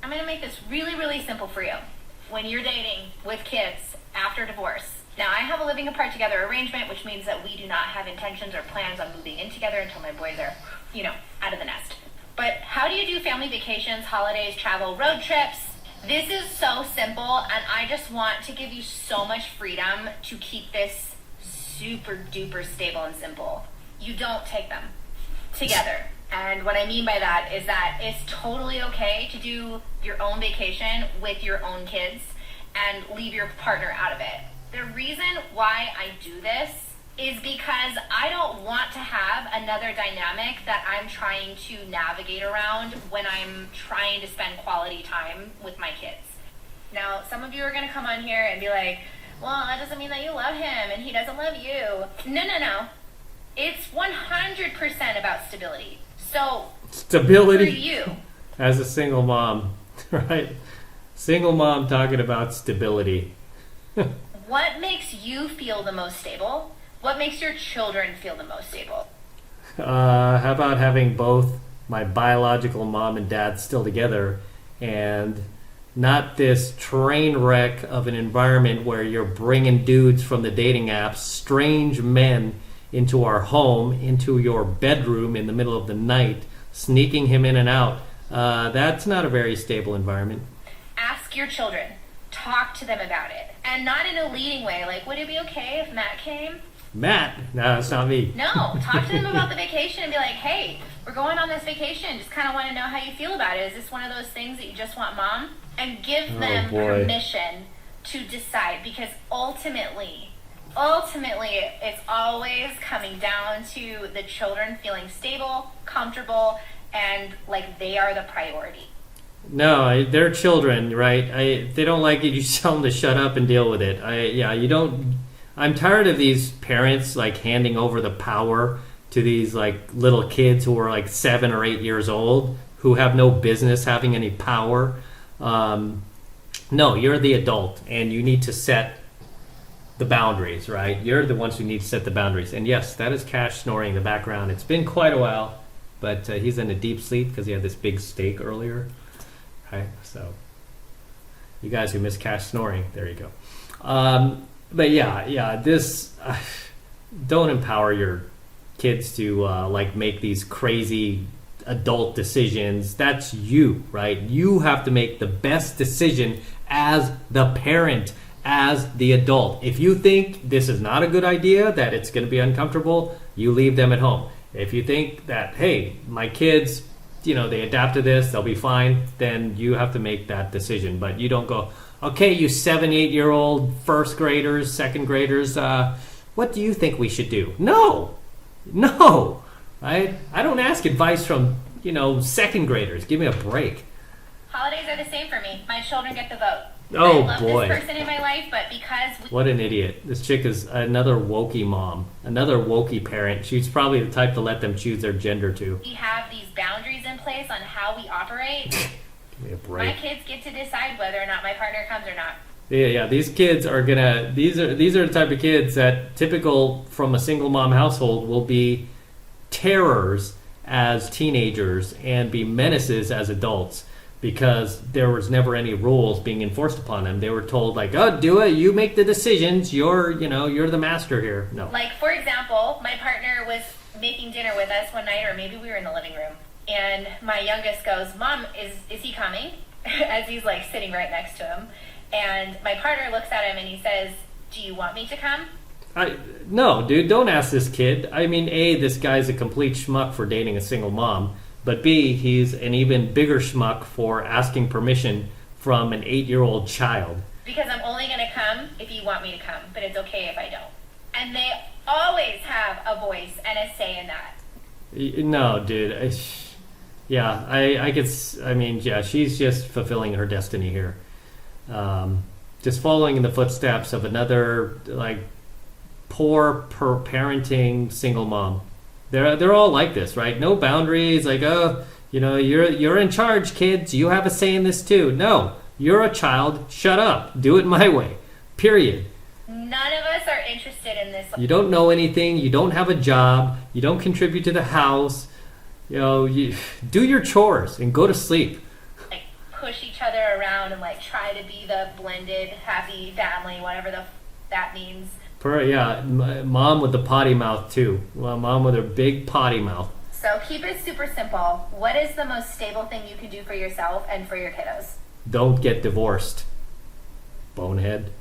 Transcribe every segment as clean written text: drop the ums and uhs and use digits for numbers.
I'm going to make this really, really simple for you. When you're dating with kids after divorce, now I have a living apart together arrangement, which means that we do not have intentions or plans on moving in together until my boys are, out of the nest. But how do you do family vacations, holidays, travel, road trips? This is so simple, and I just want to give you so much freedom to keep this super duper stable and simple. You don't take them together. And what I mean by that is that it's totally okay to do your own vacation with your own kids and leave your partner out of it. The reason why I do this is because I don't want to have another dynamic that I'm trying to navigate around when I'm trying to spend quality time with my kids. Now, some of you are going to come on here and be like, well, that doesn't mean that you love him and he doesn't love you. No. It's 100% about stability. So, stability for you, as a single mom, right? Single mom talking about stability. What makes you feel the most stable? What makes your children feel the most stable? How about having both my biological mom and dad still together, and not this train wreck of an environment where you're bringing dudes from the dating apps, strange men, into our home, into your bedroom in the middle of the night, sneaking him in and out. That's not a very stable environment. Ask your children. Talk to them about it. And not in a leading way, like, would it be okay if Matt came? Matt? No, it's not me. No, talk to them about the vacation and be like, hey, we're going on this vacation. Just kind of want to know how you feel about it. Is this one of those things that you just want mom? And give them permission to decide, because ultimately, it's always coming down to the children feeling stable, comfortable, and like they are the priority. No, they're children, right? If they don't like it, you tell them to shut up and deal with it. You don't. I'm tired of these parents like handing over the power to these like little kids who are like 7 or 8 years old who have no business having any power. No, you're the adult, and you need to set the boundaries, right? You're the ones who need to set the boundaries. And yes, that is Cash snoring in the background. It's been quite a while, but he's in a deep sleep because he had this big steak earlier. Right? So, you guys who miss Cash snoring, there you go. But this don't empower your kids to make these crazy adult decisions. That's you, right? You have to make the best decision as the parent, as the adult. If you think this is not a good idea, that it's going to be uncomfortable, you leave them at home. If you think that, hey, my kids, they adapt to this, they'll be fine, then you have to make that decision. But you don't go, okay, you 7, 8-year-old first graders, second graders, what do you think we should do? No, right? I don't ask advice from, second graders. Give me a break. Holidays are the same for me. My children get the vote. Oh, I love boy. this person in my life, but because... What an idiot. This chick is another wokey mom, another wokey parent. She's probably the type to let them choose their gender, too. We have these boundaries in place on how we operate. Give me a break. My kids get to decide whether or not my partner comes or not. Yeah, these kids are gonna... These are the type of kids that, typical from a single mom household, will be terrors as teenagers and be menaces as adults. Because there was never any rules being enforced upon them. They were told, like, oh, do it. You make the decisions. You're the master here. No. Like, for example, my partner was making dinner with us one night, or maybe we were in the living room. And my youngest goes, Mom, is he coming? As he's, like, sitting right next to him. And my partner looks at him and he says, do you want me to come? No, dude, don't ask this kid. I mean, A, this guy's a complete schmuck for dating a single mom. But B, he's an even bigger schmuck for asking permission from an 8-year-old child. Because I'm only going to come if you want me to come, but it's okay if I don't. And they always have a voice and a say in that. No, dude. She's just fulfilling her destiny here. Just following in the footsteps of another, poor parenting single mom. They're all like this, right? No boundaries, you're in charge, kids. You have a say in this too. No, you're a child. Shut up. Do it my way. Period. None of us are interested in this. You don't know anything. You don't have a job. You don't contribute to the house. You do your chores and go to sleep. push each other around and like try to be the blended happy family, whatever that means. Mom with the potty mouth too. Well, mom with her big potty mouth. So keep it super simple. What is the most stable thing you can do for yourself and for your kiddos? Don't get divorced, bonehead.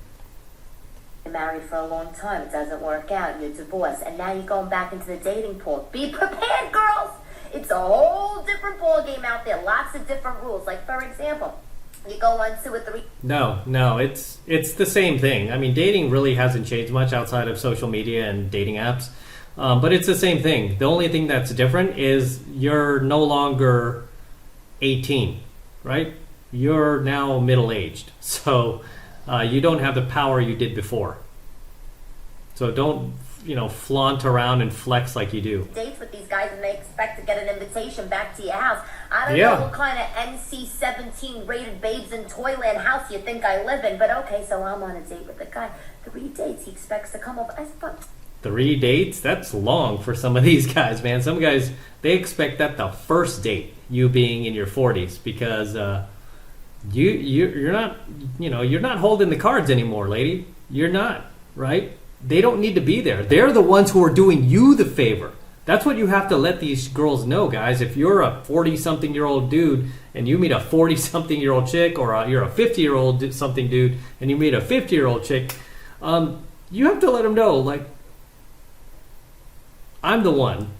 You're married for a long time, it doesn't work out, you're divorced, and now you're going back into the dating pool. Be prepared, girls! It's a whole different ball game out there. Lots of different rules. Like, for example, you go on 2 or 3. No, it's the same thing. I mean, dating really hasn't changed much outside of social media and dating apps. But it's the same thing. The only thing that's different is you're no longer 18, right? You're now middle-aged. So you don't have the power you did before. So don't, flaunt around and flex like you do. Dates with these guys and they expect to get an invitation back to your house. I don't know what kind of NC-17 rated babes in Toyland house you think I live in, but okay, so I'm on a date with the guy. 3 dates, he expects to come over. 3 dates? That's long for some of these guys, man. Some guys, they expect that the first date, you being in your 40s, because you're not, you're not holding the cards anymore, lady. You're not, right? They don't need to be there. They're the ones who are doing you the favor. That's what you have to let these girls know, guys. If you're a 40-something-year-old dude and you meet a 40-something-year-old chick, or you're a 50-year-old something dude and you meet a 50-year-old chick, you have to let them know, like, I'm the one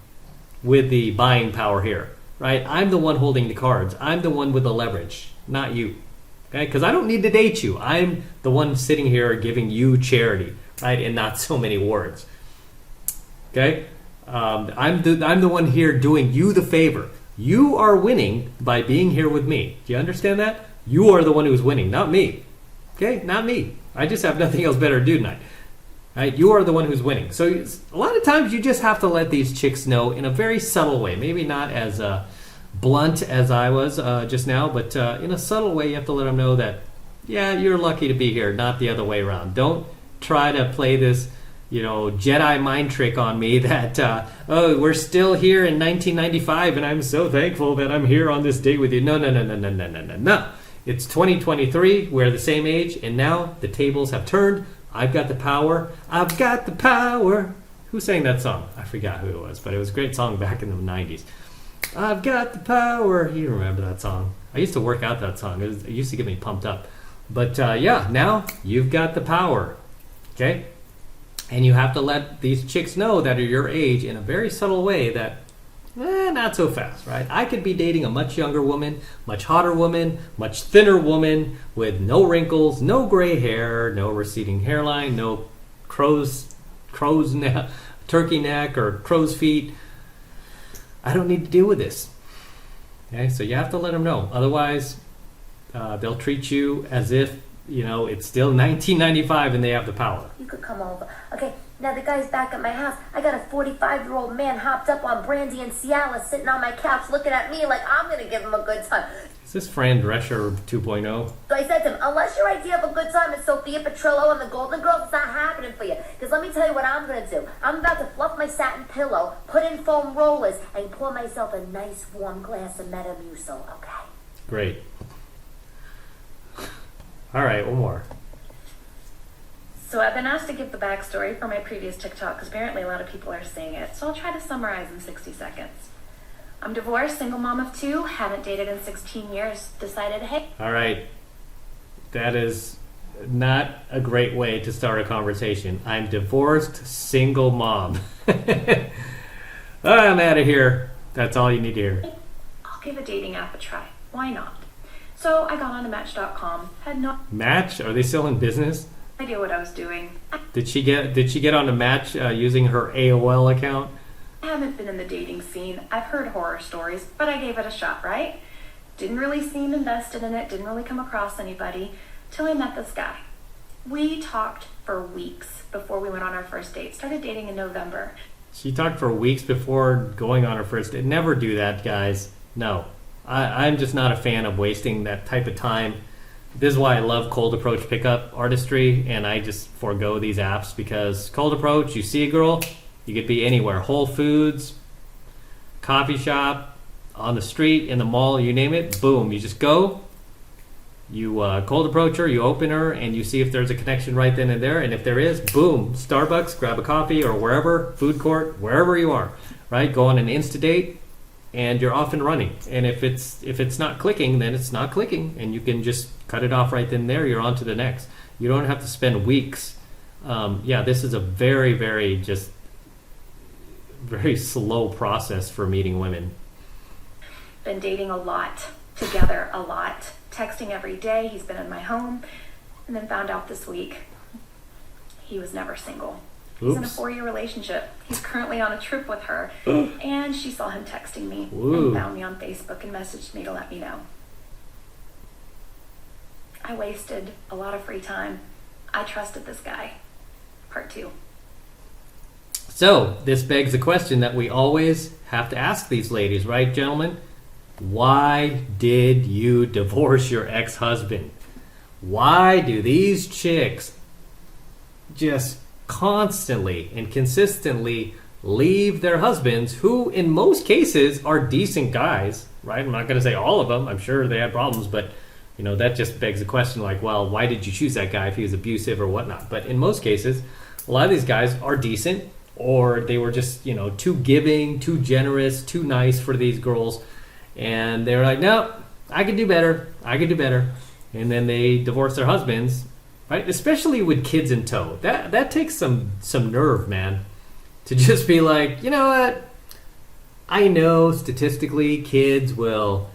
with the buying power here, right? I'm the one holding the cards. I'm the one with the leverage, not you, okay? Because I don't need to date you. I'm the one sitting here giving you charity, right? And not so many words, okay? I'm the one here doing you the favor. You are winning by being here with me. Do you understand that? You are the one who's winning, not me, okay? Not me. I just have nothing else better to do tonight. Right? You are the one who's winning. So a lot of times you just have to let these chicks know in a very subtle way. Maybe not as blunt as I was just now, but in a subtle way you have to let them know that, yeah, you're lucky to be here, not the other way around. Don't try to play this, Jedi mind trick on me that, we're still here in 1995 and I'm so thankful that I'm here on this date with you. No. It's 2023. We're the same age, and now the tables have turned. I've got the power. I've got the power. Who sang that song? I forgot who it was, but it was a great song back in the 90s. I've got the power. You remember that song? I used to work out that song. It used to get me pumped up. But now you've got the power. Okay? And you have to let these chicks know that are your age in a very subtle way that, not so fast, right? I could be dating a much younger woman, much hotter woman, much thinner woman with no wrinkles, no gray hair, no receding hairline, no turkey neck or crow's feet. I don't need to deal with this. Okay, so you have to let them know. Otherwise, they'll treat you as if, it's still 1995 and they have the power. You could come over. Okay, now the guy's back at my house. I got a 45-year-old man hopped up on brandy and Cialis sitting on my couch looking at me like I'm going to give him a good time. Is this Fran Drescher 2.0? So I said to him, unless your idea of a good time is Sophia Petrillo and the Golden Girls, it's not happening for you. Because let me tell you what I'm going to do. I'm about to fluff my satin pillow, put in foam rollers, and pour myself a nice warm glass of Metamucil, okay? Great. All right, one more. So I've been asked to give the backstory for my previous TikTok because apparently a lot of people are seeing it. So I'll try to summarize in 60 seconds. I'm divorced, single mom of 2, haven't dated in 16 years, decided, hey. All right. That is not a great way to start a conversation. I'm divorced, single mom. I'm out of here. That's all you need to hear. I'll give a dating app a try. Why not? So I got on to Match.com, had no Match? Are they still in business? idea what I was doing. Did she get on a Match using her AOL account? I haven't been in the dating scene. I've heard horror stories, but I gave it a shot, right? Didn't really seem invested in it, didn't really come across anybody, till I met this guy. We talked for weeks before we went on our first date. Started dating in November. She talked for weeks before going on her first date. Never do that, guys. No. I'm just not a fan of wasting that type of time. This is why I love cold approach pickup artistry, and I just forego these apps because cold approach, you see a girl, you could be anywhere. Whole Foods, coffee shop, on the street, in the mall, you name it. Boom, you just go, You cold approach her, you open her, and you see if there's a connection right then and there. And if there is, boom, Starbucks, grab a coffee, or wherever, food court, wherever you are, right? Go on an Insta date, and you're off and running. And if it's not clicking, then it's not clicking, and you can just cut it off right then and there. You're on to the next. You don't have to spend weeks. This is a very, very very slow process for meeting women. Been dating a lot, together a lot, texting every day. He's been in my home, and then found out this week he was never single. He's in a 4-year relationship. He's currently on a trip with her, and she saw him texting me and found me on Facebook and messaged me to let me know. I wasted a lot of free time. I trusted this guy. Part 2. So this begs the question that we always have to ask these ladies, right, gentlemen? Why did you divorce your ex-husband? Why do these chicks just constantly and consistently leave their husbands, who in most cases are decent guys, right? I'm not going to say all of them. I'm sure they had problems, but that just begs the question, like, well, why did you choose that guy if he was abusive or whatnot? But in most cases, a lot of these guys are decent, or they were just, too giving, too generous, too nice for these girls. And they were like, no, I could do better. And then they divorce their husbands, right? Especially with kids in tow. That takes some nerve, man. To just be like, you know what? I know statistically kids will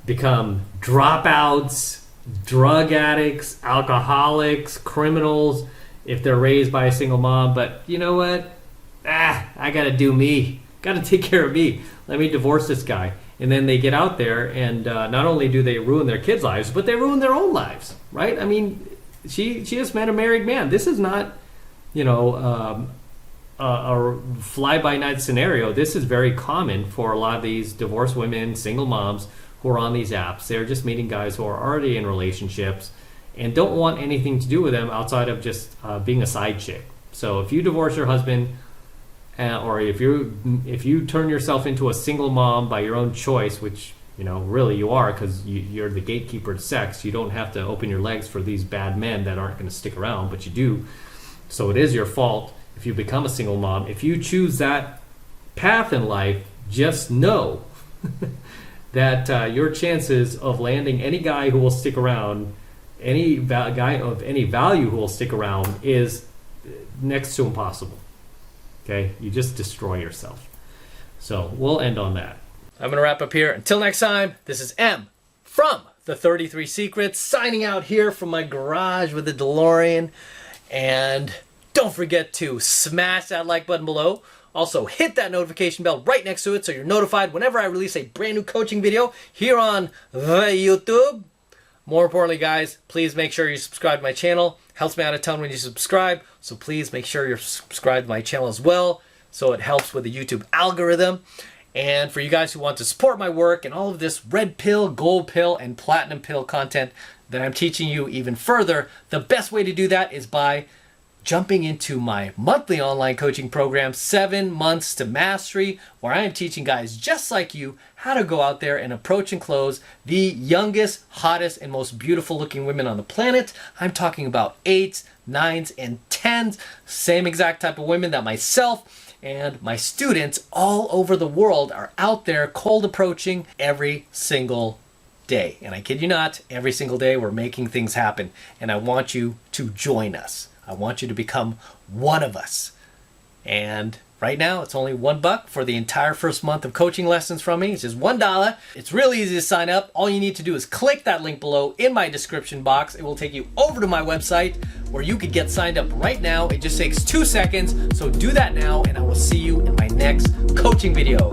become dropouts, drug addicts, alcoholics, criminals if they're raised by a single mom. But you know what? I got to do me. Got to take care of me. Let me divorce this guy. And then they get out there, and not only do they ruin their kids' lives, but they ruin their own lives, right? I mean, she just met a married man. This is not, a fly-by-night scenario. This is very common for a lot of these divorced women, single moms who are on these apps. They're just meeting guys who are already in relationships and don't want anything to do with them outside of just being a side chick. So if you divorce your husband, or if you turn yourself into a single mom by your own choice, which really you are, because you're the gatekeeper to sex. You don't have to open your legs for these bad men that aren't going to stick around, but you do. So it is your fault if you become a single mom. If you choose that path in life, just know that your chances of landing any guy who will stick around, any guy of any value who will stick around, is next to impossible. Okay, you just destroy yourself. So we'll end on that. I'm going to wrap up here. Until next time, this is M from the 33 Secrets, signing out here from my garage with the DeLorean. And don't forget to smash that like button below. Also, hit that notification bell right next to it so you're notified whenever I release a brand new coaching video here on the YouTube. More importantly, guys, please make sure you subscribe to my channel. Helps me out a ton when you subscribe, so please make sure you're subscribed to my channel as well, so it helps with the YouTube algorithm. And for you guys who want to support my work and all of this red pill, gold pill, and platinum pill content that I'm teaching you even further, the best way to do that is by jumping into my monthly online coaching program, 7 Months to Mastery, where I am teaching guys just like you how to go out there and approach and close the youngest, hottest, and most beautiful looking women on the planet. I'm talking about 8s, 9s, and 10s, same exact type of women that myself and my students all over the world are out there cold approaching every single day. And I kid you not, every single day we're making things happen, and I want you to join us. I want you to become one of us. And right now, it's only $1 for the entire first month of coaching lessons from me. It's just $1. It's really easy to sign up. All you need to do is click that link below in my description box. It will take you over to my website where you could get signed up right now. It just takes 2 seconds. So do that now, and I will see you in my next coaching video.